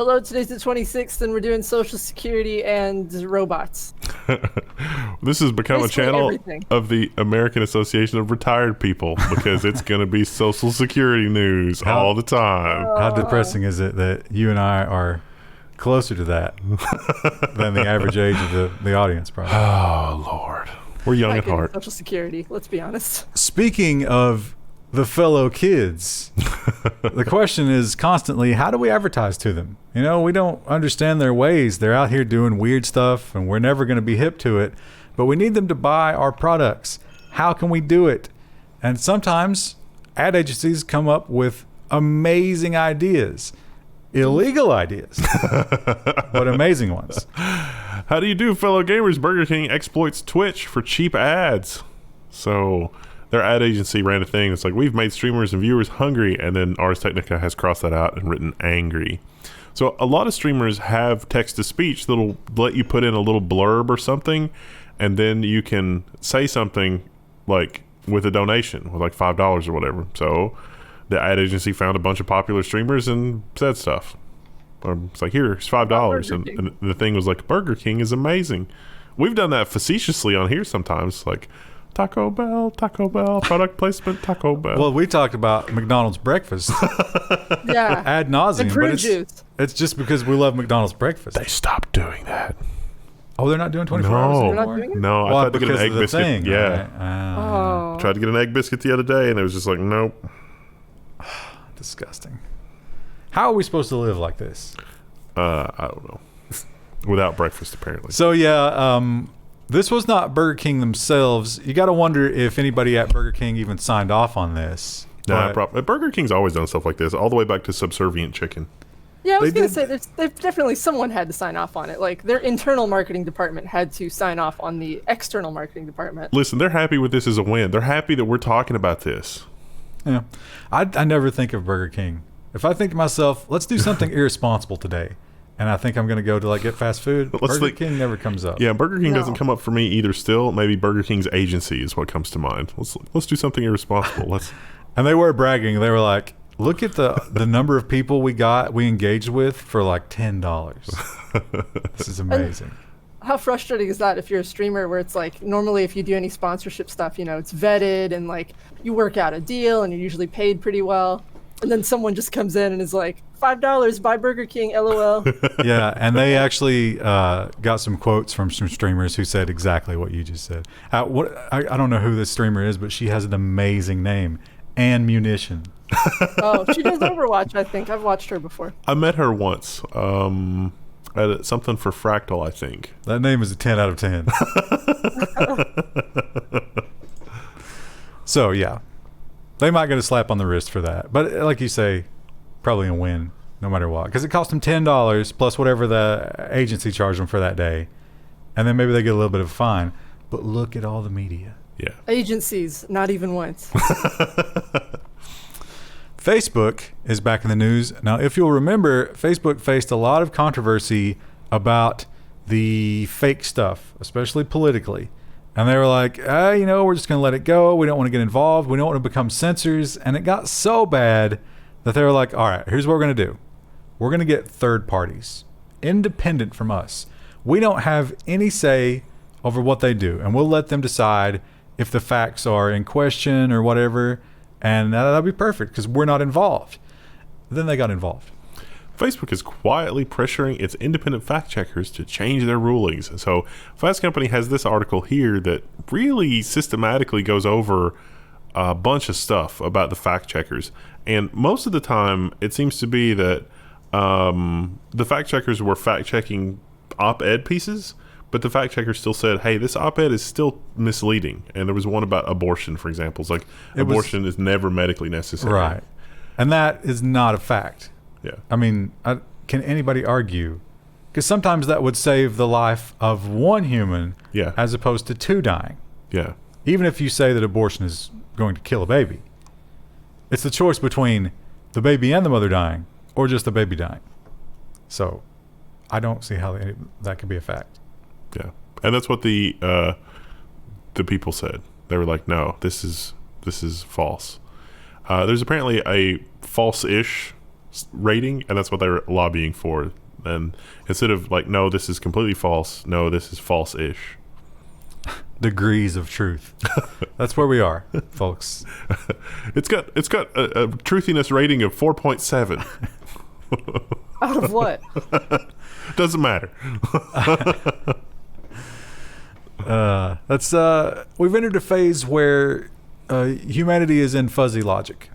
hello, today's the 26th, and we're doing Social Security and robots. This has become Basically a channel everything. of the American Association of Retired People because it's going to be Social Security news all the time. How depressing is it that you and I are closer to that than the average age of the audience, probably? Oh, Lord. We're young at heart. Social Security, let's be honest. Speaking of the fellow kids, the question is constantly, how do we advertise to them? You know, we don't understand their ways. They're out here doing weird stuff, and we're never going to be hip to it, but we need them to buy our products. How can we do it? And sometimes ad agencies come up with amazing ideas. Illegal ideas, but amazing ones. How do you do, fellow gamers? Burger King exploits Twitch for cheap ads. So their ad agency ran a thing. It's like, we've made streamers and viewers hungry, and then Ars Technica has crossed that out and written angry. So a lot of streamers have text-to-speech that'll let you put in a little blurb or something, and then you can say something like with a donation, with like $5 or whatever. So the ad agency found a bunch of popular streamers and said stuff. It's like, here's $5. And the thing was like, Burger King is amazing. We've done that facetiously on here sometimes, like Taco Bell, product placement, Taco Bell. Well, we talked about McDonald's breakfast Yeah. ad nauseum, And fruit but juice. it's just because we love McDonald's breakfast. They stopped doing that. Oh, they're not doing 24 hours No, They're not anymore? doing it? no. I Well, tried to get an because egg of the biscuit. thing, Yeah. right? Oh. Tried to get an egg biscuit the other day, and it was just like, nope. Disgusting. How are we supposed to live like this? I don't know. Without breakfast, apparently. So yeah, this was not Burger King themselves. You got to wonder if anybody at Burger King even signed off on this. Nah, But- Burger King's always done stuff like this, all the way back to subservient chicken. Yeah, I was They going to did- say, there's definitely someone had to sign off on it. Like, their internal marketing department had to sign off on the external marketing department. Listen, they're happy with this as a win. They're happy that we're talking about this. Yeah, I never think of Burger King. If I think to myself, let's do something irresponsible today, and I think I'm going to go to like get fast food, Let's Burger think- King never comes up. Yeah, Burger King No. doesn't come up for me either still. Maybe Burger King's agency is what comes to mind. Let's do something irresponsible. Let's. And they were bragging. They were like, look at the number of people we engaged with for like $10. This is amazing. How frustrating is that if you're a streamer where it's like, normally if you do any sponsorship stuff, you know, it's vetted and like you work out a deal and you're usually paid pretty well. And then someone just comes in and is like, $5, buy Burger King, LOL. Yeah, and they actually got some quotes from some streamers who said exactly what you just said. I don't know who this streamer is, but she has an amazing name, Ann Munition. Oh, she does Overwatch, I think. I've watched her before. I met her once at something for Fractal, I think. That name is a 10 out of 10. So, yeah. They might get a slap on the wrist for that. But like you say, probably a win no matter what. Because it cost them $10 plus whatever the agency charged them for that day. And then maybe they get a little bit of a fine. But look at all the media. Yeah. Agencies, not even once. Facebook is back in the news. Now, if you'll remember, Facebook faced a lot of controversy about the fake stuff, especially politically. And they were like, we're just going to let it go. We don't want to get involved. We don't want to become censors. And it got so bad that they were like, all right, here's what we're going to do. We're going to get third parties, independent from us. We don't have any say over what they do. And we'll let them decide if the facts are in question or whatever. And that'll be perfect because we're not involved. Then they got involved. Facebook is quietly pressuring its independent fact checkers to change their rulings. So Fast Company has this article here that really systematically goes over a bunch of stuff about the fact checkers. And most of the time, it seems to be that the fact checkers were fact checking op-ed pieces, but the fact checker still said, hey, this op-ed is still misleading. And there was one about abortion, for example. It's like abortion is never medically necessary. Right. And that is not a fact. Yeah. I mean, can anybody argue? Because sometimes that would save the life of one human Yeah. as opposed to two dying. Yeah. Even if you say that abortion is going to kill a baby. It's the choice between the baby and the mother dying or just the baby dying. So I don't see how that could be a fact. Yeah. And that's what the people said. They were like, no, this is false. There's apparently a false-ish rating, and that's what they're lobbying for. And instead of like, no, this is completely false, no, this is false-ish. Degrees of truth. That's where we are, folks. It's got a truthiness rating of 4.7. Out of what? Doesn't matter. We've entered a phase where humanity is in fuzzy logic.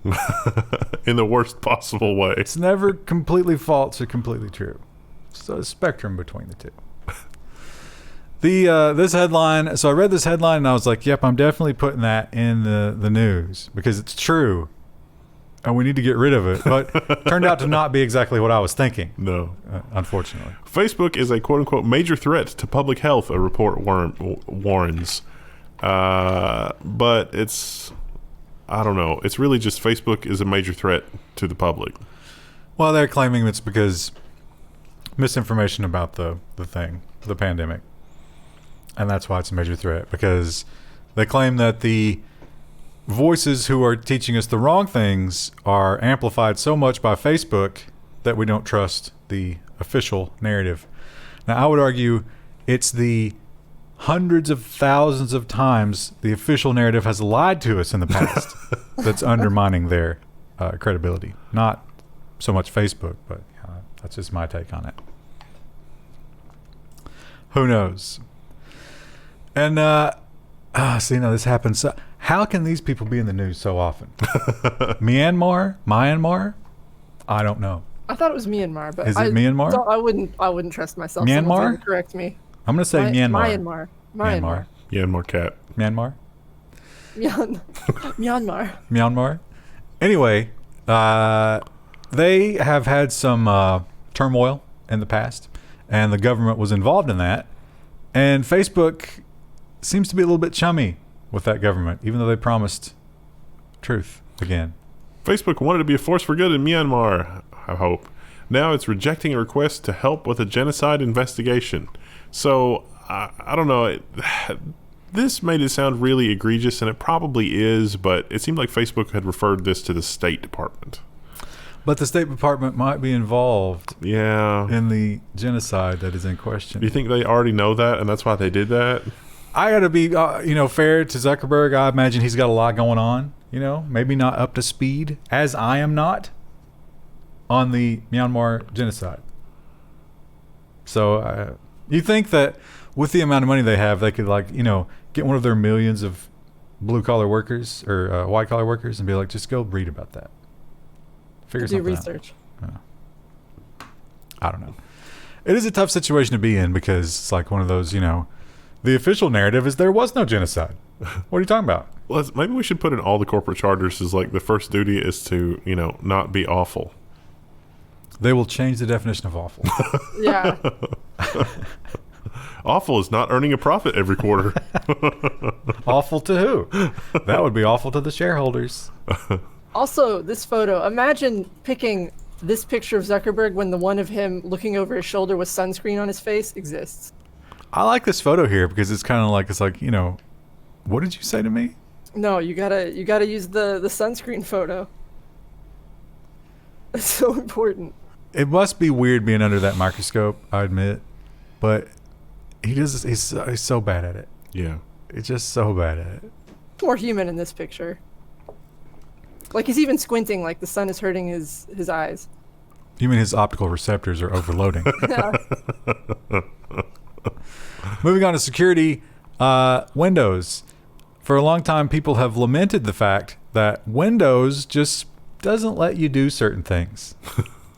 In the worst possible way. It's never completely false or completely true. It's a spectrum between the two. This headline. So I read this headline and I was like, "Yep, I'm definitely putting that in the news because it's true, and we need to get rid of it." But turned out to not be exactly what I was thinking. No, unfortunately. Facebook is a quote-unquote major threat to public health, a report warns. But it's, I don't know. It's really just Facebook is a major threat to the public. Well, they're claiming it's because misinformation about the pandemic. And that's why it's a major threat, because they claim that the voices who are teaching us the wrong things are amplified so much by Facebook that we don't trust the official narrative. Now, I would argue it's the hundreds of thousands of times the official narrative has lied to us in the past that's undermining their credibility. Not so much Facebook, but that's just my take on it. Who knows? And this happens. How can these people be in the news so often? Myanmar? I don't know. I thought it was Myanmar, but is it Myanmar? I wouldn't trust myself. Myanmar? Someone's gonna correct me. I'm going to say Myanmar. Myanmar cat. Myanmar. Myanmar. Anyway, they have had some turmoil in the past, and the government was involved in that. And Facebook seems to be a little bit chummy with that government, even though they promised truth again. Facebook wanted to be a force for good in Myanmar, I hope. Now it's rejecting a request to help with a genocide investigation. So, I don't know. This made it sound really egregious, and it probably is, but it seemed like Facebook had referred this to the State Department. But the State Department might be involved in the genocide that is in question. Do you think they already know that, and that's why they did that? I got to be, fair to Zuckerberg. I imagine he's got a lot going on. Maybe not up to speed, as I am not, on the Myanmar genocide. So you think that with the amount of money they have, they could get one of their millions of blue-collar workers or white-collar workers and be like, just go read about that. Figure something out. Do research. I don't know. It is a tough situation to be in because it's like one of those, the official narrative is there was no genocide. What are you talking about? Well, maybe we should put in all the corporate charters as like the first duty is to, not be awful. They will change the definition of awful. Yeah. Awful is not earning a profit every quarter. Awful to who? That would be awful to the shareholders. Also, this photo, imagine picking this picture of Zuckerberg when the one of him looking over his shoulder with sunscreen on his face exists. I like this photo here because it's kind of like, what did you say to me? No, you gotta use the sunscreen photo. It's so important. It must be weird being under that microscope, I admit, but he's so bad at it. Yeah. It's just so bad at it. More human in this picture. Like he's even squinting like the sun is hurting his eyes. You mean his optical receptors are overloading? Yeah. Moving on to security, Windows. For a long time, people have lamented the fact that Windows just doesn't let you do certain things.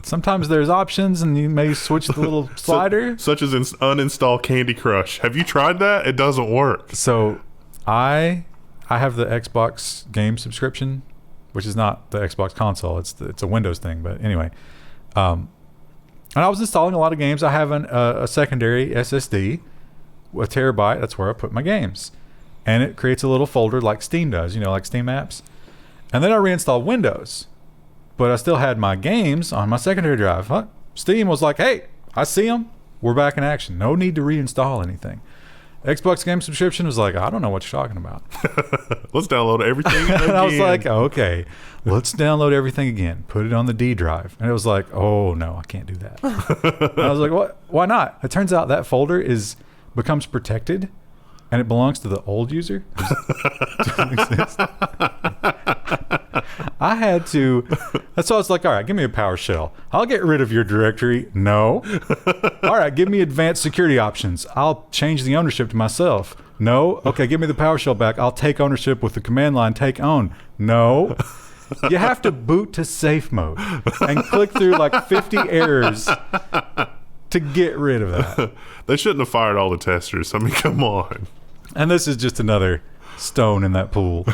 Sometimes there's options and you may switch the little slider. Such as uninstall Candy Crush. Have you tried that? It doesn't work. So I have the Xbox game subscription, which is not the Xbox console. It's a Windows thing. But anyway, and I was installing a lot of games. I have a secondary SSD, a terabyte. That's where I put my games. And it creates a little folder like Steam does, like Steam apps. And then I reinstalled Windows. But I still had my games on my secondary drive. Steam was like, hey, I see them. We're back in action. No need to reinstall anything. Xbox game subscription was like, I don't know what you're talking about. Let's download everything again. And I was like, okay, let's download everything again. Put it on the D drive. And it was like, oh no, I can't do that. And I was like, what? Why not? It turns out that folder becomes protected, and it belongs to the old user. Doesn't exist. I had to. So I was like, all right, give me a PowerShell. I'll get rid of your directory. No. All right, give me advanced security options. I'll change the ownership to myself. No. Okay, give me the PowerShell back. I'll take ownership with the command line take own. No. You have to boot to safe mode and click through like 50 errors to get rid of that. They shouldn't have fired all the testers. I mean, come on. And this is just another stone in that pool.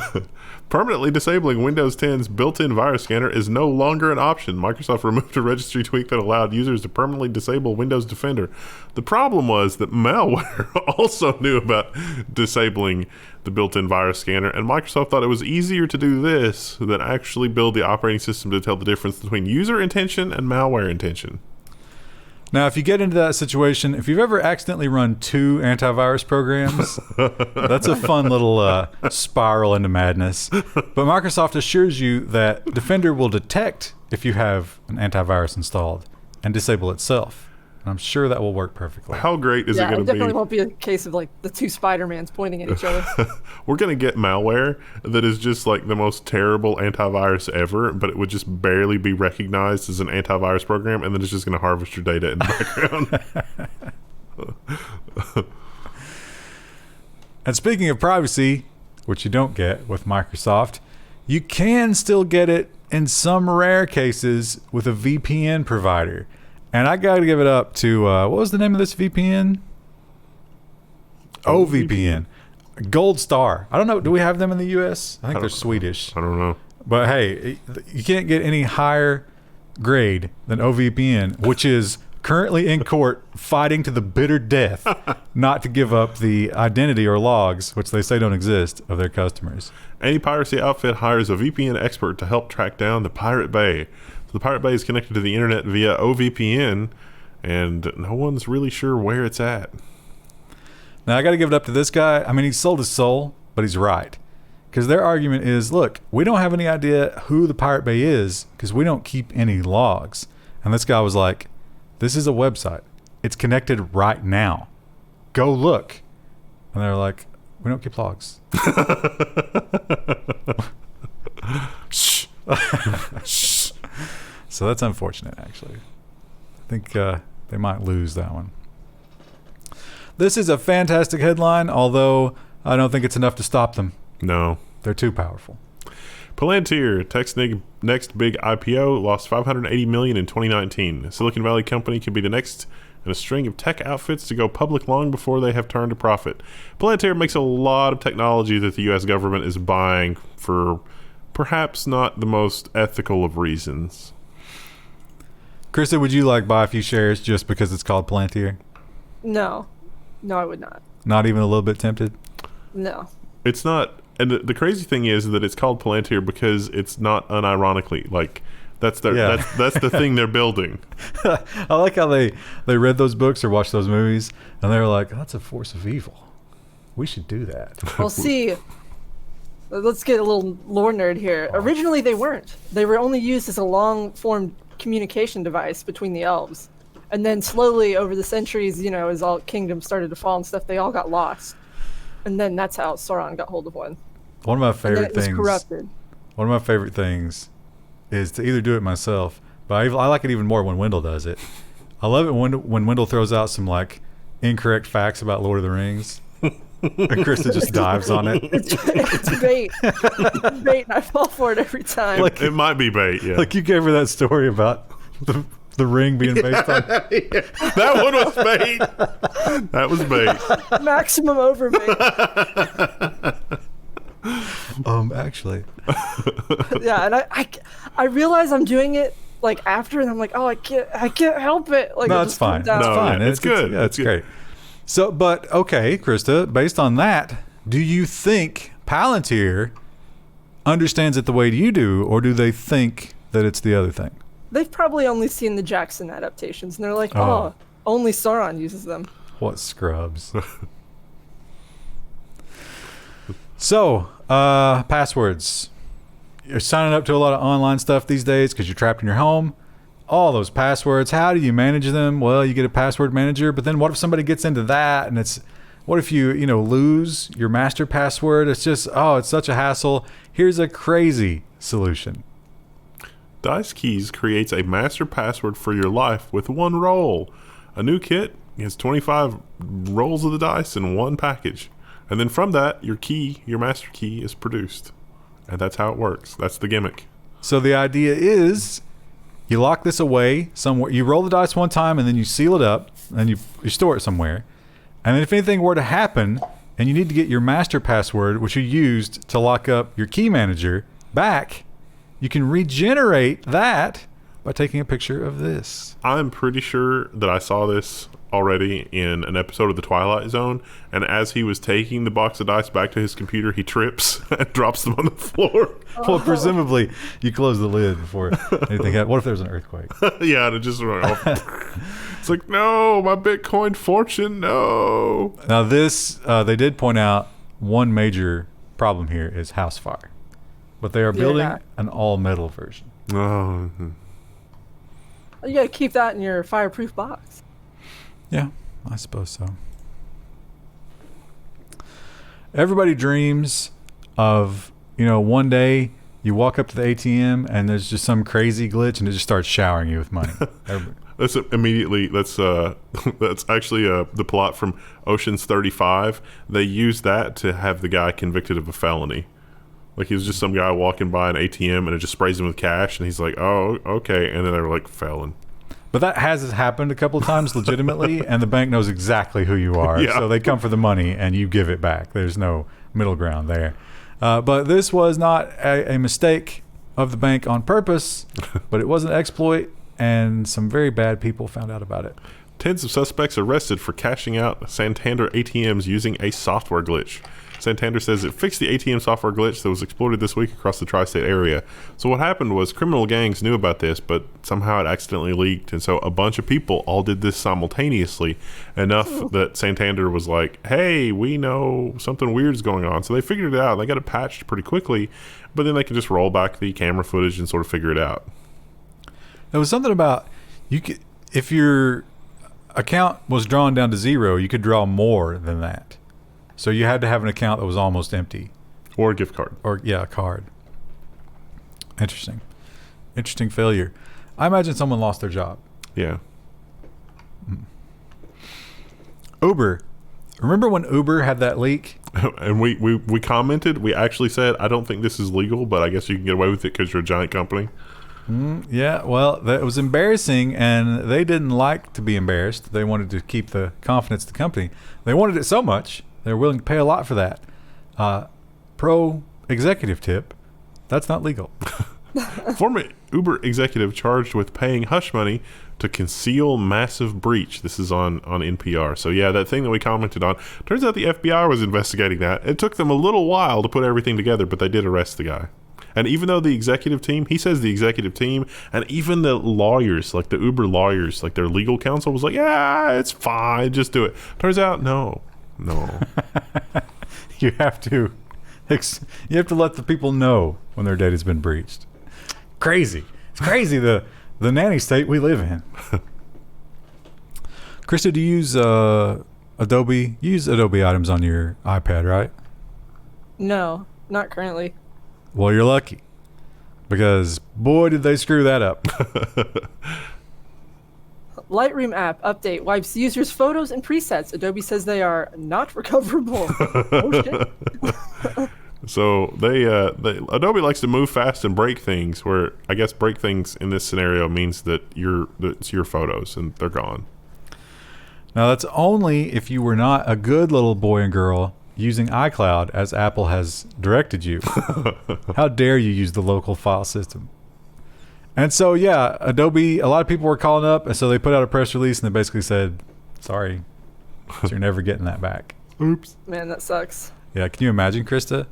Permanently disabling Windows 10's built-in virus scanner is no longer an option. Microsoft removed a registry tweak that allowed users to permanently disable Windows Defender. The problem was that malware also knew about disabling the built-in virus scanner, and Microsoft thought it was easier to do this than actually build the operating system to tell the difference between user intention and malware intention. Now, if you get into that situation, if you've ever accidentally run 2 antivirus programs, that's a fun little spiral into madness. But Microsoft assures you that Defender will detect if you have an antivirus installed and disable itself. And I'm sure that will work perfectly. How great is it going to be? It definitely won't be a case of like the 2 Spider-Mans pointing at each other. We're going to get malware that is just like the most terrible antivirus ever, but it would just barely be recognized as an antivirus program, and then it's just going to harvest your data in the background. And speaking of privacy, which you don't get with Microsoft, you can still get it in some rare cases with a VPN provider. And I got to give it up to, what was the name of this VPN? OVPN. Gold Star. I don't know. Do we have them in the U.S.? I think they're Swedish. I don't know. But hey, you can't get any higher grade than OVPN, which is currently in court fighting to the bitter death not to give up the identity or logs, which they say don't exist, of their customers. Anti-Piracy outfit hires a VPN expert to help track down the Pirate Bay. The Pirate Bay is connected to the internet via OVPN, and no one's really sure where it's at. Now, I got to give it up to this guy. I mean, he sold his soul, but he's right. Because their argument is, look, we don't have any idea who the Pirate Bay is because we don't keep any logs. And this guy was like, this is a website. It's connected right now. Go look. And they're like, we don't keep logs. Shh. Shh. So that's unfortunate, actually. I think they might lose that one. This is a fantastic headline, although I don't think it's enough to stop them. No. They're too powerful. Palantir, tech's next big I.P.O, lost $580 million in 2019. Silicon Valley company could be the next in a string of tech outfits to go public long before they have turned a profit. Palantir makes a lot of technology that the U.S. government is buying for perhaps not the most ethical of reasons. Krista, would you buy a few shares just because it's called Palantir? No, I would not. Not even a little bit tempted? No. It's not, and the crazy thing is that it's called Palantir because it's not unironically. That's the thing they're building. I like how they read those books or watched those movies, and they were like, that's a force of evil. We should do that. Well, see, let's get a little lore nerd here. Originally, they weren't. They were only used as a long-form communication device between the elves. And then slowly over the centuries, as all kingdoms started to fall and stuff, they all got lost. And then that's how Sauron got hold of one. One of my favorite things. It was corrupted. One of my favorite things is to either do it myself, but I like it even more when Wendell does it. I love it when Wendell throws out some incorrect facts about Lord of the Rings. And Krista just dives on it. It's bait. It's bait, and I fall for it every time. It might be bait, yeah. You gave her that story about the ring being based on. Yeah. That one was bait. That was bait. Maximum overbait. Actually. Yeah, and I realize I'm doing it after, and I'm like, oh, I can't help it. No, it's fine. It's fine. It's good. It's great. So, but okay, Krista, based on that, do you think Palantir understands it the way you do, or do they think that it's the other thing? They've probably only seen the Jackson adaptations, and they're like, oh, only Sauron uses them. What scrubs. So, passwords. You're signing up to a lot of online stuff these days because you're trapped in your home. All those passwords, how do you manage them? Well, you get a password manager, but then what if somebody gets into that and what if you lose your master password? It's just, it's such a hassle. Here's a crazy solution. DiceKeys creates a master password for your life with one roll. A new kit has 25 rolls of the dice in one package. And then from that, your master key is produced. And that's how it works. That's the gimmick. So the idea is you lock this away somewhere. You roll the dice one time and then you seal it up and you store it somewhere. And then if anything were to happen and you need to get your master password, which you used to lock up your key manager, back, you can regenerate that by taking a picture of this. I'm pretty sure that I saw this already in an episode of The Twilight Zone, and as he was taking the box of dice back to his computer, he trips and drops them on the floor. Well, presumably you close the lid before anything happens. What if there's an earthquake? Yeah, and it just went off. It's like, no, my Bitcoin fortune, no. Now this, they did point out one major problem here is house fire. But they are building an all-metal version. Oh. You gotta keep that in your fireproof box. Yeah, I suppose so. Everybody dreams of, one day you walk up to the ATM and there's just some crazy glitch and it just starts showering you with money. That's actually the plot from Ocean's 35. They used that to have the guy convicted of a felony. Like, he was just some guy walking by an ATM and it just sprays him with cash and he's like, oh, okay. And then they were like, felon. But that has happened a couple of times legitimately, and the bank knows exactly who you are. Yeah. So they come for the money and you give it back. There's no middle ground there. But this was not a mistake of the bank on purpose, but it was an exploit, and some very bad people found out about it. Tens of suspects arrested for cashing out Santander ATMs using a software glitch. Santander says it fixed the ATM software glitch that was exploited this week across the tri-state area. So what happened was criminal gangs knew about this, but somehow it accidentally leaked. And so a bunch of people all did this simultaneously, enough that Santander was like, hey, we know something weird's going on. So they figured it out. They got it patched pretty quickly, but then they could just roll back the camera footage and sort of figure it out. There was something about, if your account was drawn down to zero, you could draw more than that. So you had to have an account that was almost empty. Or a gift card. Or, a card. Interesting failure. I imagine someone lost their job. Yeah. Uber. Remember when Uber had that leak? And we commented, we actually said, I don't think this is legal, but I guess you can get away with it because you're a giant company. Yeah, well, that was embarrassing, and they didn't like to be embarrassed. They wanted to keep the confidence of the company. They wanted it so much, they were willing to pay a lot for that. Pro executive tip, that's not legal. Former Uber executive charged with paying hush money to conceal massive breach. This is on NPR. So yeah, that thing that we commented on. Turns out the FBI was investigating that. It took them a little while to put everything together, but they did arrest the guy. And even though the executive team, he says the executive team, and even the lawyers, like the Uber lawyers, like their legal counsel was like, yeah, it's fine, just do it. Turns out, no. You have to let the people know when their data's been breached. Crazy. It's crazy the nanny state we live in. Krista, do you use Adobe? You use Adobe items on your iPad, right? No, not currently. Well, you're lucky, because boy, did they screw that up. Lightroom app update wipes users' photos and presets. Adobe says they are not recoverable. Oh shit. So Adobe likes to move fast and break things. Where I guess break things in this scenario means that it's your photos and they're gone. Now that's only if you were not a good little boy and girl using iCloud as Apple has directed you. How dare you use the local file system? And so, yeah, Adobe, a lot of people were calling up, and so they put out a press release, and they basically said, sorry, so you're never getting that back. Oops. Man, that sucks. Yeah, can you imagine, Krista?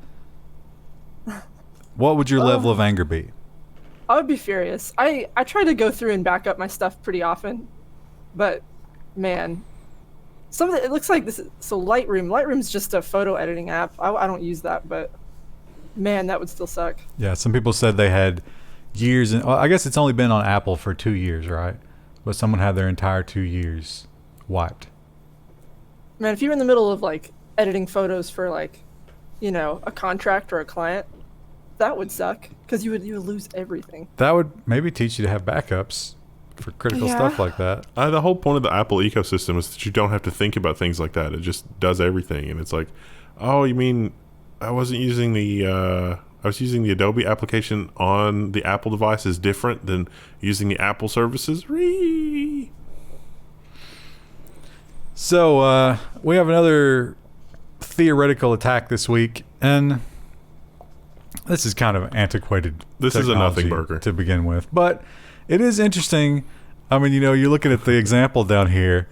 What would your level of anger be? I would be furious. I try to go through and back up my stuff pretty often, but man, Some of it looks like this. So Lightroom. Lightroom's just a photo editing app. I don't use that, but man, that would still suck. Yeah, some people said they had years, and well, I guess it's only been on Apple for 2 years, right? But someone had their entire 2 years wiped. Man, if you're in the middle of like editing photos for like, a contract or a client, that would suck because you would lose everything. That would maybe teach you to have backups for critical stuff like that. The whole point of the Apple ecosystem is that you don't have to think about things like that. It just does everything, and it's like, oh, you mean I wasn't using the I was using the Adobe application on the Apple device is different than using the Apple services. So we have another theoretical attack this week, and this is kind of antiquated. This is a nothing burger to begin with, but it is interesting. I mean, you're looking at the example down here.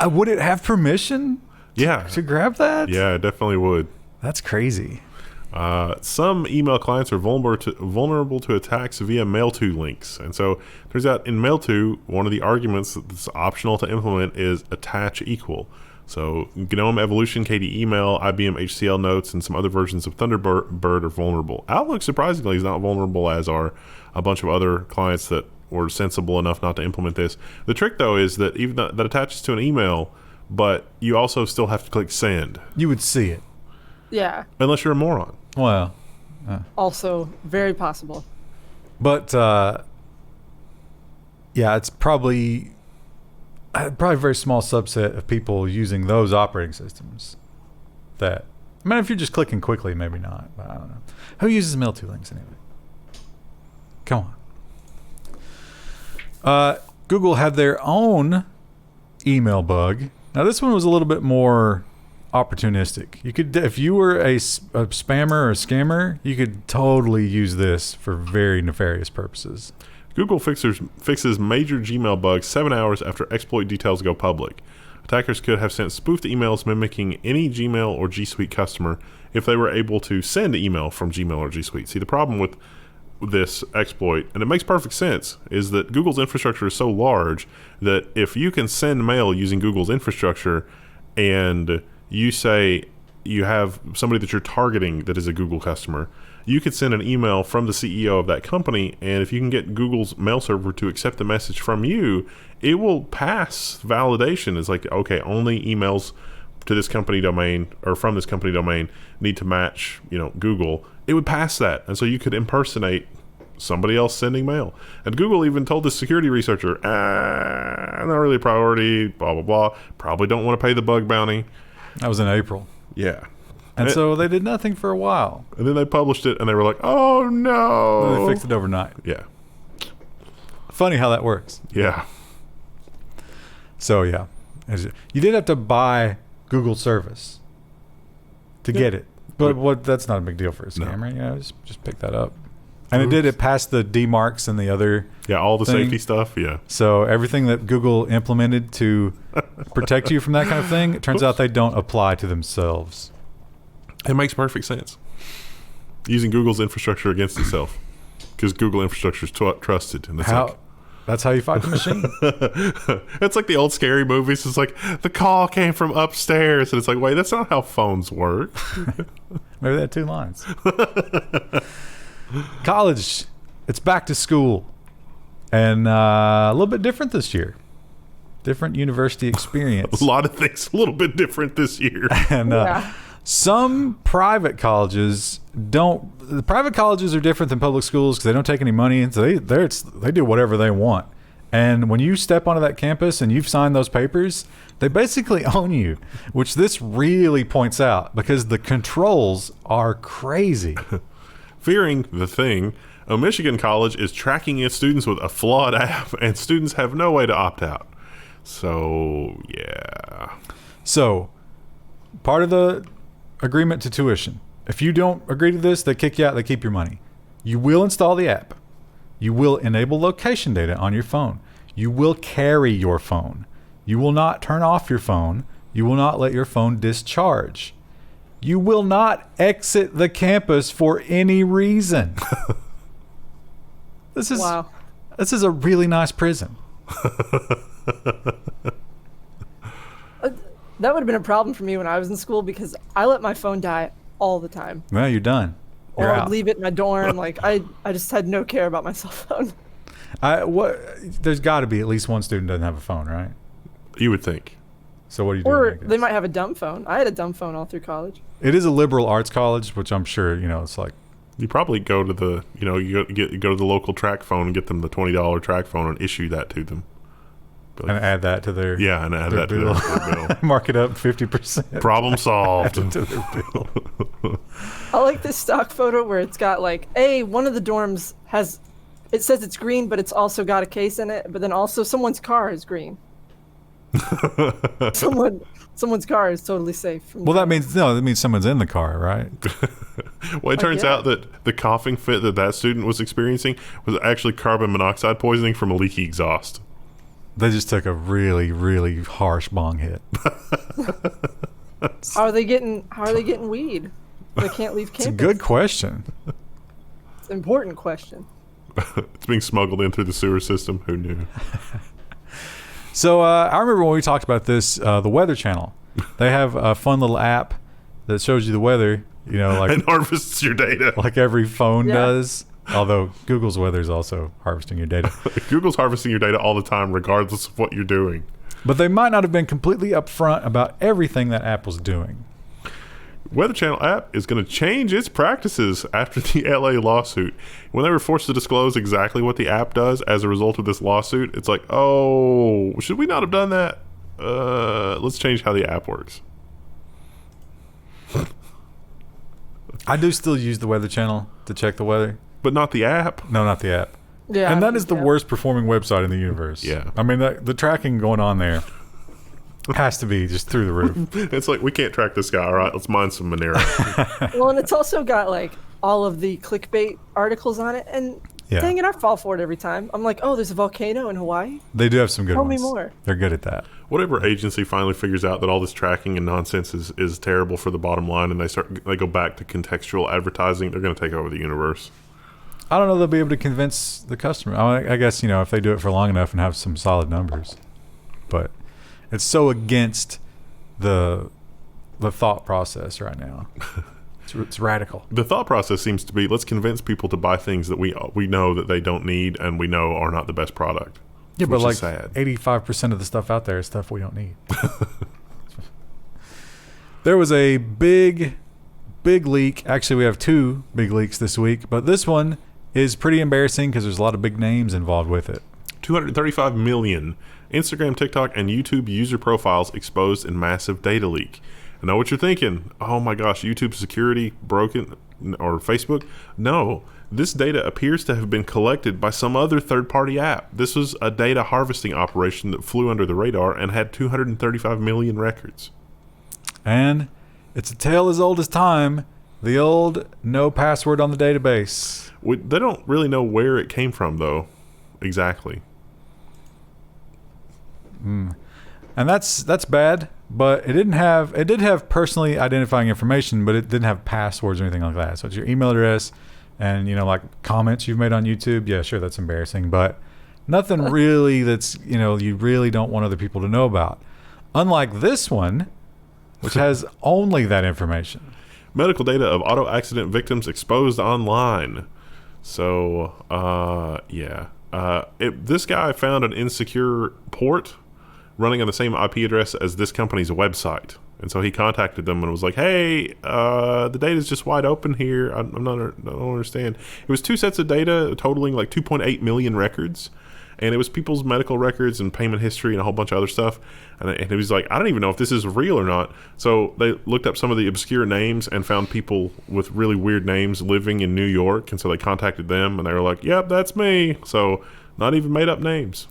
Would it have permission? To grab that? Yeah, it definitely would. That's crazy. Some email clients are vulnerable to attacks via mailto links. And so turns out in mailto, one of the arguments that's optional to implement is attach equal. So GNOME Evolution, KDE Email, IBM HCL Notes, and some other versions of Thunderbird are vulnerable. Outlook, surprisingly, is not vulnerable, as are a bunch of other clients that were sensible enough not to implement this. The trick, though, is that even that attaches to an email, but you also still have to click send. You would see it. Yeah. Unless you're a moron. Well. Also, very possible. But, yeah, it's probably a very small subset of people using those operating systems that, I mean, if you're just clicking quickly, maybe not, but I don't know. Who uses mailto links anyway? Come on. Google had their own email bug. Now, this one was a little bit more opportunistic. You could, if you were a spammer or a scammer, you could totally use this for very nefarious purposes. Google fixes major Gmail bugs 7 hours after exploit details go public. Attackers could have sent spoofed emails mimicking any Gmail or G Suite customer if they were able to send email from Gmail or G Suite. See, the problem with this exploit, and it makes perfect sense, is that Google's infrastructure is so large that if you can send mail using Google's infrastructure and you say you have somebody that you're targeting that is a Google customer, you could send an email from the CEO of that company, and if you can get Google's mail server to accept the message from you, it will pass validation. It's like, okay, only emails to this company domain or from this company domain need to match, Google. It would pass that, and so you could impersonate somebody else sending mail. And Google even told the security researcher, not really a priority, blah, blah, blah. Probably don't want to pay the bug bounty. That was in April. Yeah. And so they did nothing for a while. And then they published it, and they were like, oh, no. And they fixed it overnight. Yeah. Funny how that works. Yeah. So, yeah. You did have to buy Google service to get it. But that's not a big deal for a scammer. No. Just pick that up. And it passed the DMARCs and the other all the thing. safety stuff, yeah. So everything that Google implemented to protect you from that kind of thing, it turns out they don't apply to themselves. It makes perfect sense. Using Google's infrastructure against itself. Because Google infrastructure is trusted. And that's how you fight the machine. It's like the old scary movies. It's like, the call came from upstairs. And it's like, wait, that's not how phones work. Maybe they had 2 lines. College, it's back to school. And a little bit different this year. Different university experience. A lot of things a little bit different this year. And some private colleges don't. The private colleges are different than public schools because they don't take any money, and so they do whatever they want. And when you step onto that campus and you've signed those papers, they basically own you, which this really points out because the controls are crazy. Fearing the thing, a Michigan college is tracking its students with a flawed app, and students have no way to opt out. So, yeah. So, part of the agreement to tuition. If you don't agree to this, they kick you out, they keep your money. You will install the app. You will enable location data on your phone. You will carry your phone. You will not turn off your phone. You will not let your phone discharge. You will not exit the campus for any reason. This is a really nice prison. That would have been a problem for me when I was in school because I let my phone die all the time. Well, you're done. You're Or I'd out. leave it in my dorm. Like I just had no care about my cell phone. There's got to be at least one student doesn't have a phone, right? You would think. So what are you doing? Or I guess? they might have a dumb phone. I had a dumb phone all through college. It is a liberal arts college, which I'm sure it's like. You probably go to the, you go to the local track phone and get them the $20 track phone and issue that to them. And add that to their and add that to their bill. Mark it up 50%. Problem solved. To their bill. I like this stock photo where it's got like, one of the dorms has, it says it's green, but it's also got a case in it. But then also someone's car is green. Someone's car is totally safe. Well, that means someone's in the car, right? Well, it turns out that the coughing fit that student was experiencing was actually carbon monoxide poisoning from a leaky exhaust. They just took a really, really harsh bong hit. How are they getting weed? They can't leave campus. It's a good question. It's an important question. It's being smuggled in through the sewer system. Who knew? So I remember when we talked about this, the Weather Channel. They have a fun little app that shows you the weather. Like and harvests your data. like every phone Yeah. does. Although Google's weather is also harvesting your data. Google's harvesting your data all the time, regardless of what you're doing. But they might not have been completely upfront about everything that Apple's doing. Weather Channel app is going to change its practices after the LA lawsuit. When they were forced to disclose exactly what the app does as a result of this lawsuit, it's like, oh, should we not have done that? Let's change how the app works. I do still use the Weather Channel to check the weather. But not the app. No, not the app. Yeah. And that is the yeah. worst performing website in the universe. Yeah. I mean, the tracking going on there has to be just through the roof. It's like, we can't track this guy. All right, let's mine some Monero. Well, and it's also got like all of the clickbait articles on it, and Yeah. dang it, I fall for it every time. I'm like, oh, there's a volcano in Hawaii. They do have some good Tell ones. me more. They're good at that. Whatever agency finally figures out that all this tracking and nonsense is terrible for the bottom line, and they go back to contextual advertising, they're going to take over the universe. I don't know they'll be able to convince the customer. I guess, if they do it for long enough and have some solid numbers. But it's so against the thought process right now. It's radical. The thought process seems to be, let's convince people to buy things that we know that they don't need and we know are not the best product. Yeah, but which like is sad. 85% of the stuff out there is stuff we don't need. There was a big leak. Actually, we have two big leaks this week, but this one is pretty embarrassing because there's a lot of big names involved with it. 235 million Instagram, TikTok, and YouTube user profiles exposed in massive data leak. I know what you're thinking. Oh my gosh, YouTube security broken, or Facebook? No, this data appears to have been collected by some other third-party app. This was a data harvesting operation that flew under the radar and had 235 million records. And it's a tale as old as time. The old no password on the database. They don't really know where it came from, though, exactly. And that's bad, but it did have personally identifying information, but it didn't have passwords or anything like that. So it's your email address and like comments you've made on YouTube. Yeah, sure, that's embarrassing, but nothing really that's you really don't want other people to know about. Unlike this one, which has only that information. Medical data of auto accident victims exposed online. So, this guy found an insecure port running on the same IP address as this company's website. And so he contacted them and was like, hey, the data's just wide open here. I don't understand. It was two sets of data totaling like 2.8 million records. And it was people's medical records and payment history and a whole bunch of other stuff. And it was like, I don't even know if this is real or not. So they looked up some of the obscure names and found people with really weird names living in New York. And so they contacted them and they were like, yep, that's me. So not even made up names.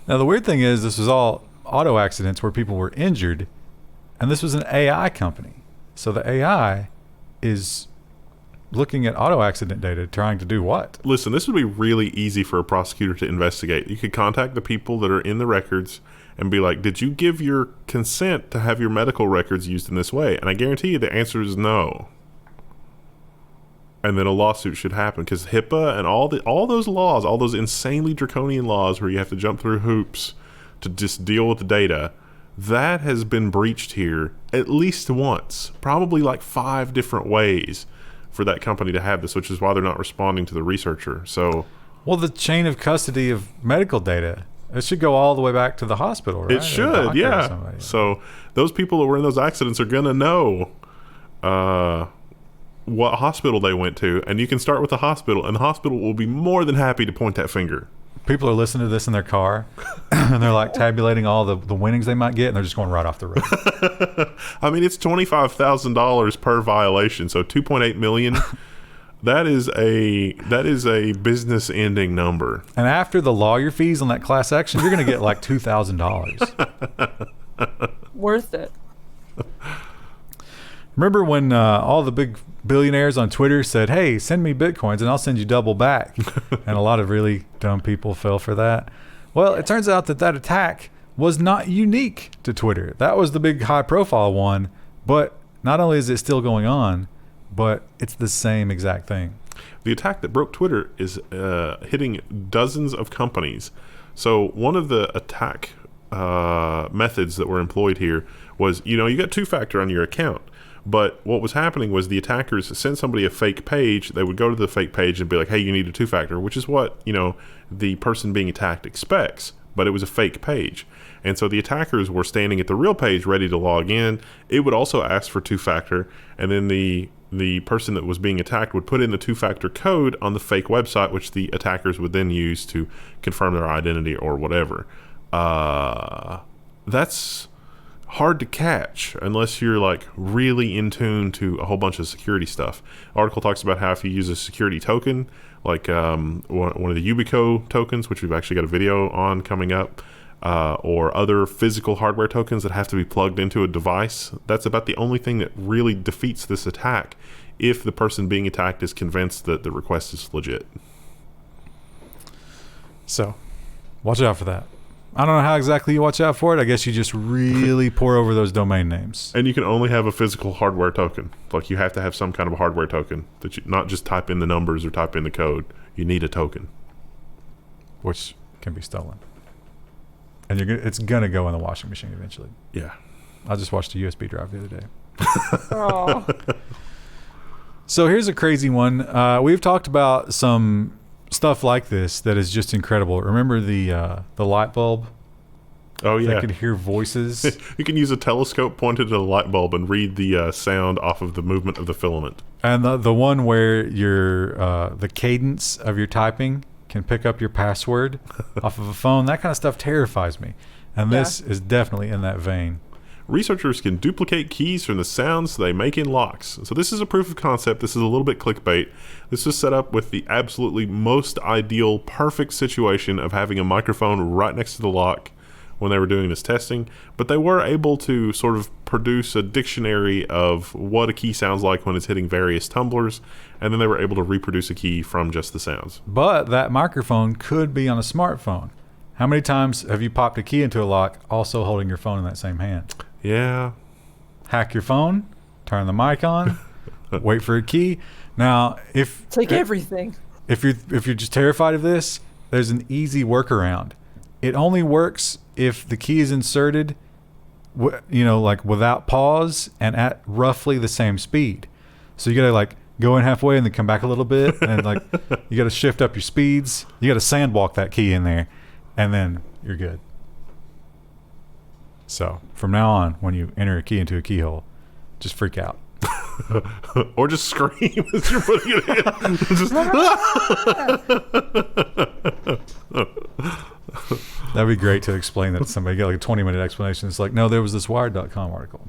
Now, the weird thing is this was all auto accidents where people were injured. And this was an AI company. So the AI is looking at auto accident data, trying to do what? Listen, this would be really easy for a prosecutor to investigate. You could contact the people that are in the records and be like, did you give your consent to have your medical records used in this way? And I guarantee you the answer is no. And then a lawsuit should happen because HIPAA and all those laws, all those insanely draconian laws where you have to jump through hoops to just deal with the data, that has been breached here at least once, probably like 5 different ways for that company to have this, which is why they're not responding to the researcher. So, well, the chain of custody of medical data, it should go all the way back to the hospital, right? it should, yeah. So those people that were in those accidents are going to know what hospital they went to, and you can start with the hospital, and the hospital will be more than happy to point that finger. People are listening to this in their car, and they're like tabulating all the winnings they might get, and they're just going right off the road. I mean, it's $25,000 per violation, so $2.8 million. That is a business-ending number. And after the lawyer fees on that class action, you're going to get like $2,000. Worth it. Remember when all the big billionaires on Twitter said, hey, send me Bitcoins and I'll send you double back? And a lot of really dumb people fell for that. Well, it turns out that attack was not unique to Twitter. That was the big high-profile one, but not only is it still going on, but it's the same exact thing. The attack that broke Twitter is hitting dozens of companies. So one of the attack methods that were employed here was, you got two-factor on your account. But what was happening was the attackers sent somebody a fake page. They would go to the fake page and be like, hey, you need a two-factor, which is what, the person being attacked expects. But it was a fake page. And so the attackers were standing at the real page ready to log in. It would also ask for two-factor. And then the person that was being attacked would put in the two-factor code on the fake website, which the attackers would then use to confirm their identity or whatever. That's hard to catch unless you're like really in tune to a whole bunch of security stuff. Article talks about how if you use a security token, like one of the I.P.O tokens, which we've actually got a video on coming up, or other physical hardware tokens that have to be plugged into a device, that's about the only thing that really defeats this attack if the person being attacked is convinced that the request is legit. So watch out for that. I don't know how exactly you watch out for it. I guess you just really pour over those domain names. And you can only have a physical hardware token. Like you have to have some kind of a hardware token that you not just type in the numbers or type in the code. You need a token, which can be stolen. And it's gonna go in the washing machine eventually. Yeah. I just watched a USB drive the other day. Oh. So here's a crazy one. We've talked about some stuff like this that is just incredible. Remember the light bulb? Oh yeah, that could hear voices. You can use a telescope pointed at a light bulb and read the sound off of the movement of the filament. And the one where your the cadence of your typing can pick up your password off of a phone. That kind of stuff terrifies me. And this is definitely in that vein. Researchers can duplicate keys from the sounds they make in locks. So this is a proof of concept. This is a little bit clickbait. This was set up with the absolutely most ideal, perfect situation of having a microphone right next to the lock when they were doing this testing. But they were able to sort of produce a dictionary of what a key sounds like when it's hitting various tumblers. And then they were able to reproduce a key from just the sounds. But that microphone could be on a smartphone. How many times have you popped a key into a lock also holding your phone in that same hand? Yeah. Hack your phone, turn the mic on, wait for a key. Now, everything. If you're just terrified of this, there's an easy workaround. It only works if the key is inserted, like without pause and at roughly the same speed. So you gotta like go in halfway and then come back a little bit, and like you gotta shift up your speeds. You gotta sandwalk that key in there, and then you're good. So from now on, when you enter a key into a keyhole, just freak out. Or just scream as you're putting it in. That'd be great to explain that to somebody. Get like a 20-minute explanation. It's like, no, there was this Wired.com article.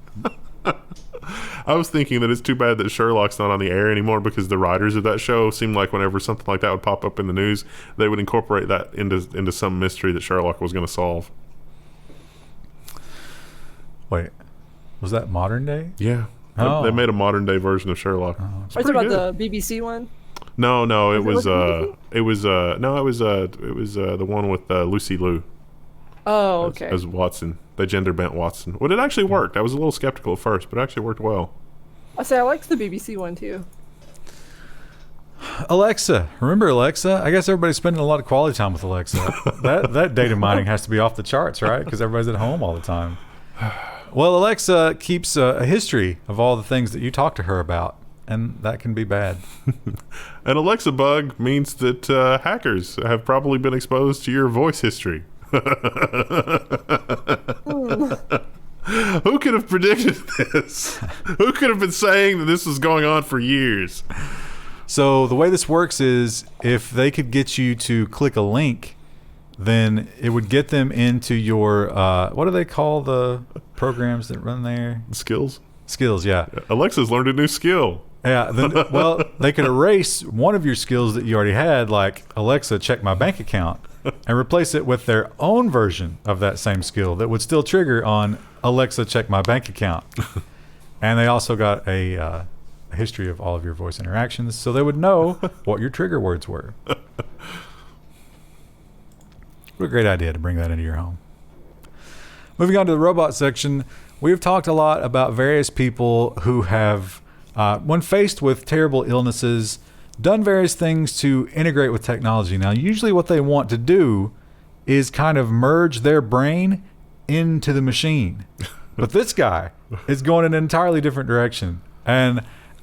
I was thinking that it's too bad that Sherlock's not on the air anymore, because the writers of that show seemed like whenever something like that would pop up in the news, they would incorporate that into some mystery that Sherlock was going to solve. Wait, was that modern day? Yeah. Oh. They made a modern day version of Sherlock. Are you talking about the BBC one? No, it was the one with Lucy Liu. Oh, okay. As Watson, the gender bent Watson. Well, it actually worked. I was a little skeptical at first, but it actually worked well. I liked the BBC one too. Alexa, remember Alexa? I guess everybody's spending a lot of quality time with Alexa. that data mining has to be off the charts, right? Because everybody's at home all the time. Well, Alexa keeps a history of all the things that you talk to her about, and that can be bad. An Alexa bug means that hackers have probably been exposed to your voice history. Who could have predicted this? Who could have been saying that this was going on for years? So the way this works is if they could get you to click a link, then it would get them into your, what do they call the programs that run there? Skills? Skills, yeah. Alexa's learned a new skill. Yeah, well, they could erase one of your skills that you already had, like Alexa, check my bank account, and replace it with their own version of that same skill that would still trigger on Alexa, check my bank account. And they also got a history of all of your voice interactions, so they would know what your trigger words were. What a great idea to bring that into your home. Moving on to the robot section, we've talked a lot about various people who have, when faced with terrible illnesses, done various things to integrate with technology. Now, usually what they want to do is kind of merge their brain into the machine. But this guy is going in an entirely different direction. And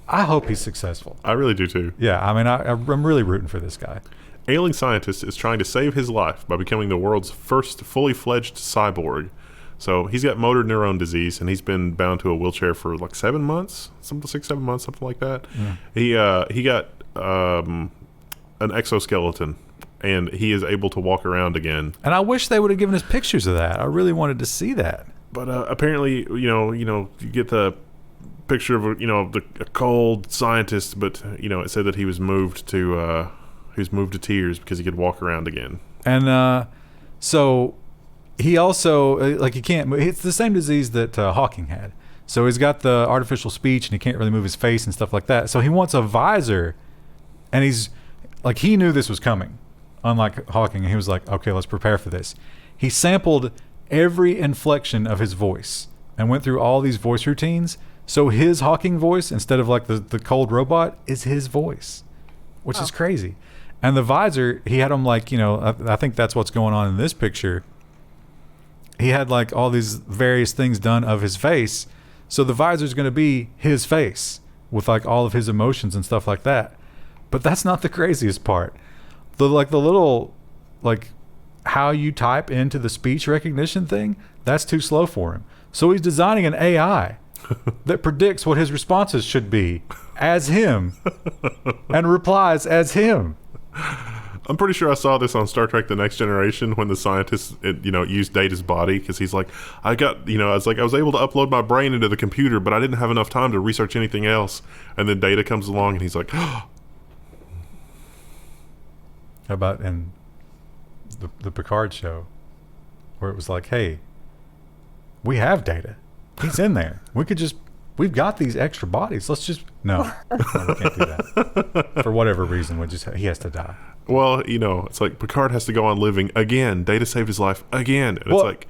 I hope he's successful. I really do too. Yeah, I mean, I'm really rooting for this guy. Ailing scientist is trying to save his life by becoming the world's first fully-fledged cyborg. So he's got motor neuron disease, and he's been bound to a wheelchair for like 7 months, 6-7 months, something like that. Yeah. He got an exoskeleton, and he is able to walk around again. And I wish they would have given us pictures of that. I really wanted to see that. But apparently, you get the picture of a cold scientist, but it said that he was moved to tears because he could walk around again. And so he also he can't move. It's the same disease that Hawking had. So he's got the artificial speech and he can't really move his face and stuff like that. So he wants a visor, and he's like, he knew this was coming, unlike Hawking, and he was like, okay, let's prepare for this. He sampled every inflection of his voice and went through all these voice routines. So his Hawking voice, instead of like the cold robot, is his voice, which is crazy. And the visor, he had him like, I think that's what's going on in this picture. He had like all these various things done of his face. So the visor is going to be his face with like all of his emotions and stuff like that. But that's not the craziest part. The little how you type into the speech recognition thing, that's too slow for him. So he's designing an AI that predicts what his responses should be as him and replies as him. I'm pretty sure I saw this on Star Trek: The Next Generation when the scientist, used Data's body, because he's like, I was able to upload my brain into the computer, but I didn't have enough time to research anything else. And then Data comes along and he's like, how about in the Picard show, where it was like, hey, we have Data. He's in there. We've got these extra bodies. Let's just no, we can't do that. For whatever reason, he has to die. Well, it's like Picard has to go on living again. Data saved his life again. And it's like,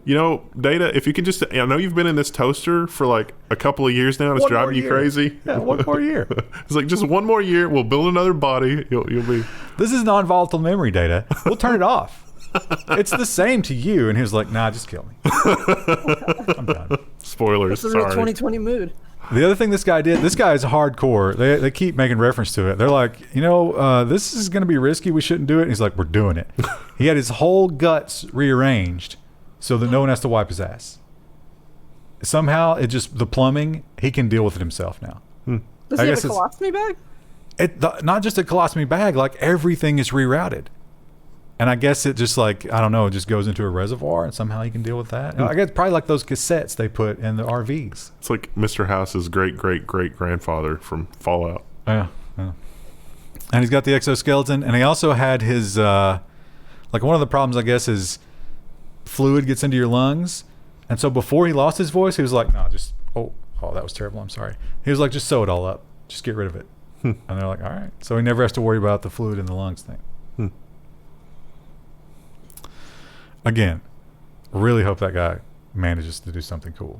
Data, if you can just, I know you've been in this toaster for like a couple of years now and it's driving you crazy. Yeah, one more year. It's like, just one more year. We'll build another body. You'll be. This is non-volatile memory, Data. We'll turn it off. It's the same to you. And he was like, nah, just kill me. I'm done. Spoilers. It's a real 2020 mood. The other thing this guy did, this guy is hardcore. They keep making reference to it. They're like, this is going to be risky. We shouldn't do it. And he's like, we're doing it. He had his whole guts rearranged so that no one has to wipe his ass. Somehow, the plumbing, he can deal with it himself now. Does he have a colostomy bag? Not just a colostomy bag, like everything is rerouted. And I guess it just it just goes into a reservoir and somehow he can deal with that. I guess probably like those cassettes they put in the RVs. It's like Mr. House's great-great-great-grandfather from Fallout. Yeah. And he's got the exoskeleton, and he also had his, one of the problems, I guess, is fluid gets into your lungs. And so before he lost his voice, he was like, no, just, oh, that was terrible. I'm sorry. He was like, just sew it all up. Just get rid of it. And they're like, all right. So he never has to worry about the fluid in the lungs thing. Again, really hope that guy manages to do something cool.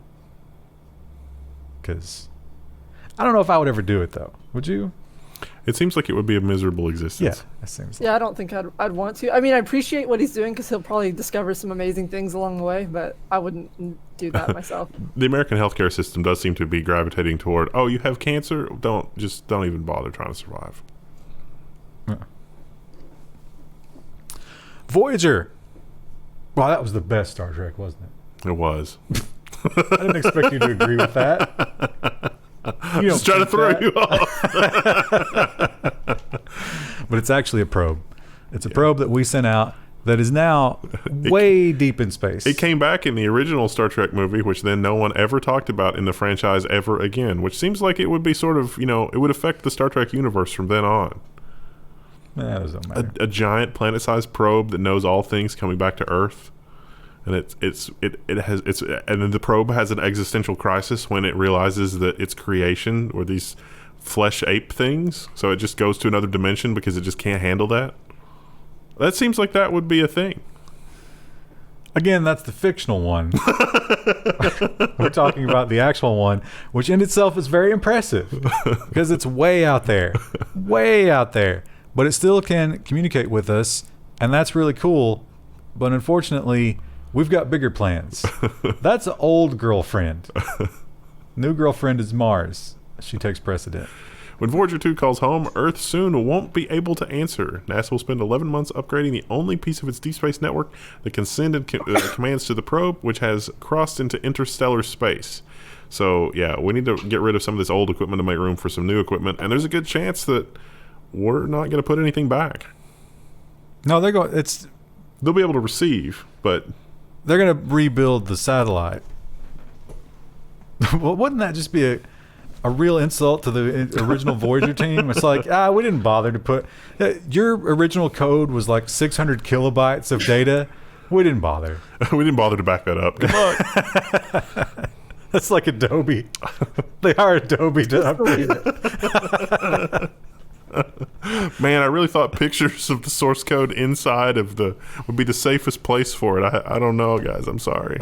Because I don't know if I would ever do it, though. Would you? It seems like it would be a miserable Yeah, existence. that seems. Yeah, I don't think I'd want to. I mean, I appreciate what he's doing because he'll probably discover some amazing things along the way, but I wouldn't do that myself. The American healthcare system does seem to be gravitating toward, oh, you have cancer? Don't even bother trying to survive. Voyager. Wow, that was the best Star Trek, wasn't it? It was. I didn't expect you to agree with that. You Just trying to throw you off. But it's actually a probe. It's a probe that we sent out that is now way deep in space. It came back in the original Star Trek movie, which then no one ever talked about in the franchise ever again, which seems like it would be sort of, it would affect the Star Trek universe from then on. That doesn't matter. A giant planet-sized probe that knows all things coming back to Earth. And and then the probe has an existential crisis when it realizes that its creation were these flesh ape things, so it just goes to another dimension because it just can't handle that. That seems like that would be a thing. Again, that's the fictional one. We're talking about the actual one, which in itself is very impressive because it's way out there, but it still can communicate with us, and that's really cool. But unfortunately, we've got bigger plans. That's an old girlfriend. New girlfriend is Mars. She takes precedent. When Voyager 2 calls home, Earth soon won't be able to answer. NASA will spend 11 months upgrading the only piece of its deep space network that can send commands to the probe, which has crossed into interstellar space. So, yeah, we need to get rid of some of this old equipment to make room for some new equipment, and there's a good chance that we're not going to put anything back. No, they're going. They'll be able to receive, but They're going to rebuild the satellite. Well, wouldn't that just be a real insult to the original Voyager team? It's like, we didn't bother to put... your original code was like 600 kilobytes of data. We didn't bother. we didn't bother to back that up. Good luck. That's like Adobe. They hired Adobe to upgrade it. Man, I really thought pictures of the source code inside of would be the safest place for it. I don't know, guys. I'm sorry.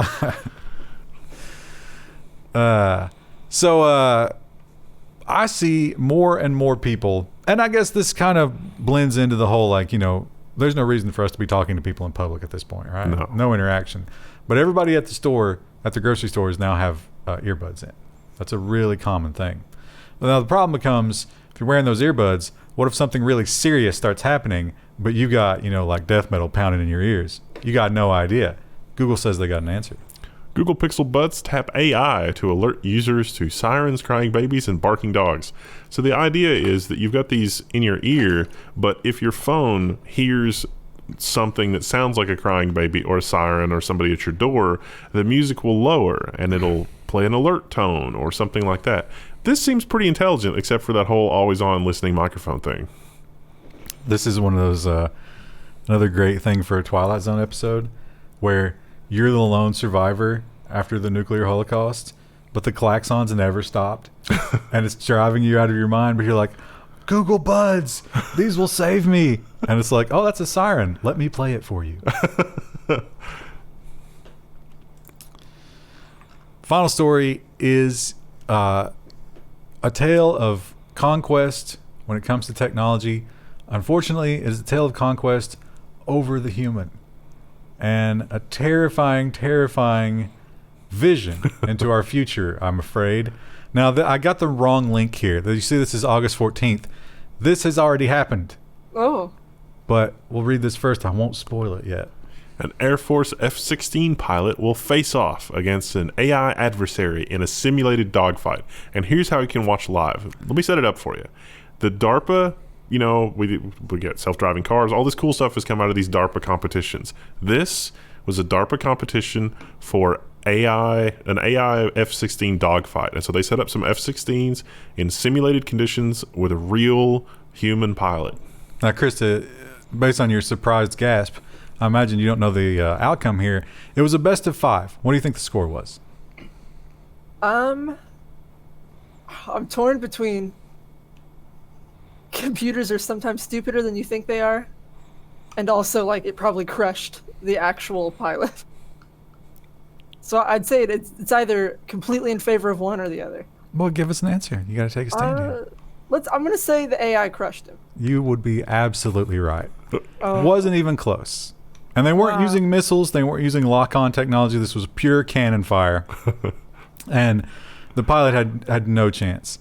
So I see more and more people, and I guess this kind of blends into the whole, there's no reason for us to be talking to people in public at this point, right? No interaction. But everybody at the grocery stores now have earbuds in. That's a really common thing. Now the problem becomes, if you're wearing those earbuds, what if something really serious starts happening, but you got, like death metal pounding in your ears? You got no idea. Google says they got an answer. Google Pixel Buds tap AI to alert users to sirens, crying babies, and barking dogs. So the idea is that you've got these in your ear, but if your phone hears something that sounds like a crying baby or a siren or somebody at your door, the music will lower and it'll play an alert tone or something like that. This seems pretty intelligent, except for that whole always-on listening microphone thing. This is one of those, another great thing for a Twilight Zone episode, where you're the lone survivor after the nuclear holocaust, but the klaxons never stopped, and it's driving you out of your mind, but you're like, Google Buds, these will save me. And it's like, oh, that's a siren. Let me play it for you. Final story is a tale of conquest when it comes to technology. Unfortunately, it is a tale of conquest over the human, and a terrifying, terrifying vision into our future, I'm afraid. Now, I got the wrong link here. You see, this is August 14th. This has already happened. Oh. But we'll read this first. I won't spoil it yet. An Air Force F-16 pilot will face off against an AI adversary in a simulated dogfight. And here's how you can watch live. Let me set it up for you. The DARPA, we get self-driving cars. All this cool stuff has come out of these DARPA competitions. This was a DARPA competition for an AI F-16 dogfight. And so they set up some F-16s in simulated conditions with a real human pilot. Now, Krista, based on your surprised gasp, I imagine you don't know the outcome here. It was a best of 5. What do you think the score was? I'm torn between computers are sometimes stupider than you think they are, and also it probably crushed the actual pilot. So I'd say it's either completely in favor of one or the other. Well, give us an answer. You got to take a stand here. I'm gonna say the AI crushed him. You would be absolutely right. Oh. Wasn't even close. And they weren't Wow. using missiles. They weren't using lock-on technology. This was pure cannon fire. And the pilot had no chance.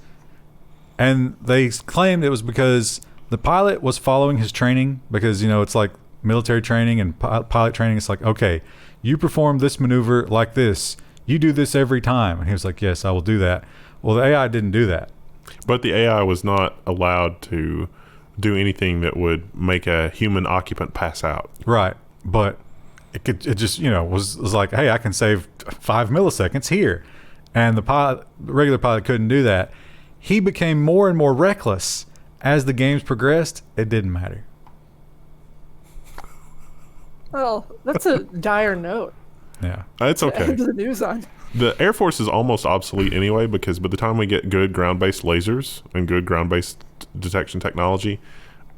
And they claimed it was because the pilot was following his training, because, you know, it's like military training and pilot training. It's like, okay, you perform this maneuver like this. You do this every time. And he was like, yes, I will do that. Well, the AI didn't do that. But the AI was not allowed to do anything that would make a human occupant pass out. Right. But it just, you know, was like, hey, I can save 5 milliseconds here. And the regular pilot couldn't do that. He became more and more reckless as the games progressed. It didn't matter. Well, that's a dire note. Yeah. It's to okay. end the news on. The Air Force is almost obsolete anyway, because by the time we get good ground-based lasers and good ground-based detection technology,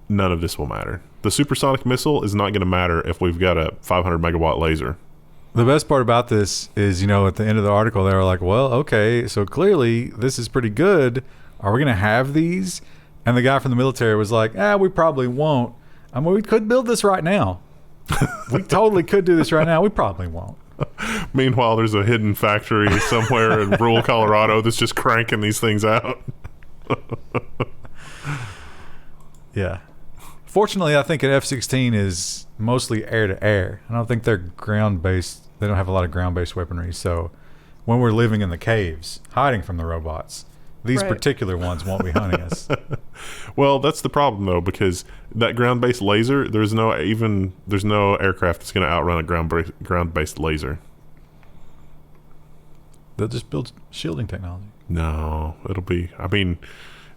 none of this will matter. The supersonic missile is not going to matter if we've got a 500 megawatt laser. The best part about this is, you know, at the end of the article, they were like, well, okay, so clearly this is pretty good. Are we going to have these? And the guy from the military was like, we probably won't. I mean, we could build this right now. We totally could do this right now. We probably won't. Meanwhile, there's a hidden factory somewhere in rural Colorado that's just cranking these things out. Yeah. Fortunately, I think an F-16 is mostly air-to-air. I don't think they're ground-based. They don't have a lot of ground-based weaponry. So when we're living in the caves, hiding from the robots, these Right. particular ones won't be hunting us. Well, that's the problem, though, because that ground-based laser, there's no aircraft that's going to outrun a ground-based laser. They'll just build shielding technology. No, it'll be. I mean,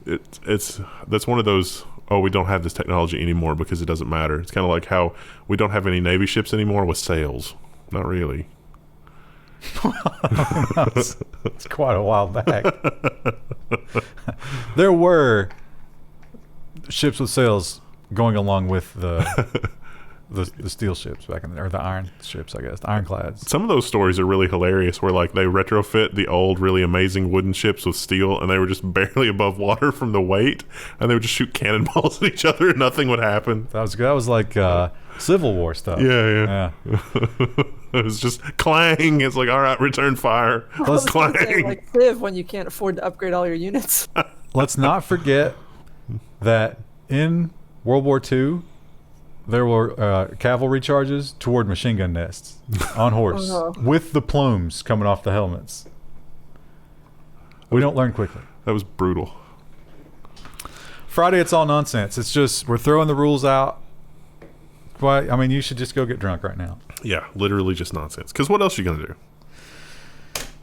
that's one of those. Oh, we don't have this technology anymore because it doesn't matter. It's kind of like how we don't have any Navy ships anymore with sails. Not really. It's quite a while back. There were ships with sails going along with the steel ships back in or the iron ships, I guess, the ironclads. Some of those stories are really hilarious where like they retrofit the old really amazing wooden ships with steel and they were just barely above water from the weight and they would just shoot cannonballs at each other and nothing would happen. That was like Civil War stuff. Yeah. It was just clang. It's like, all right, return fire. I was gonna say, Clang. like Civ when you can't afford to upgrade all your units. Let's not forget that in World War II, there were cavalry charges toward machine gun nests on horse Oh, no. with the plumes coming off the helmets. We don't learn quickly. That was brutal. Friday, it's all nonsense. It's just we're throwing the rules out. Why? I mean, you should just go get drunk right now. Yeah, literally just nonsense. Because what else are you going to do?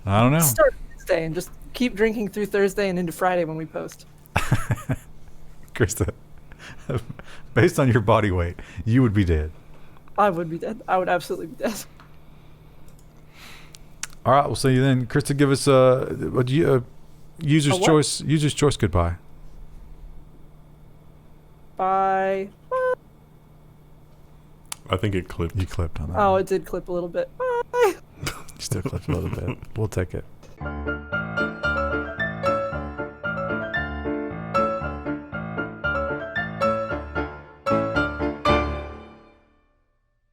I don't know. Start Thursday and just keep drinking through Thursday and into Friday when we post. Krista, based on your body weight, you would be dead. I would be dead. I would absolutely be dead. All right, we'll see you then. Krista, give us user's what? choice. User's choice. Goodbye. Bye. I think it clipped. You clipped on that. Oh, it did clip a little bit. Bye. You still clipped a little bit. We'll take it.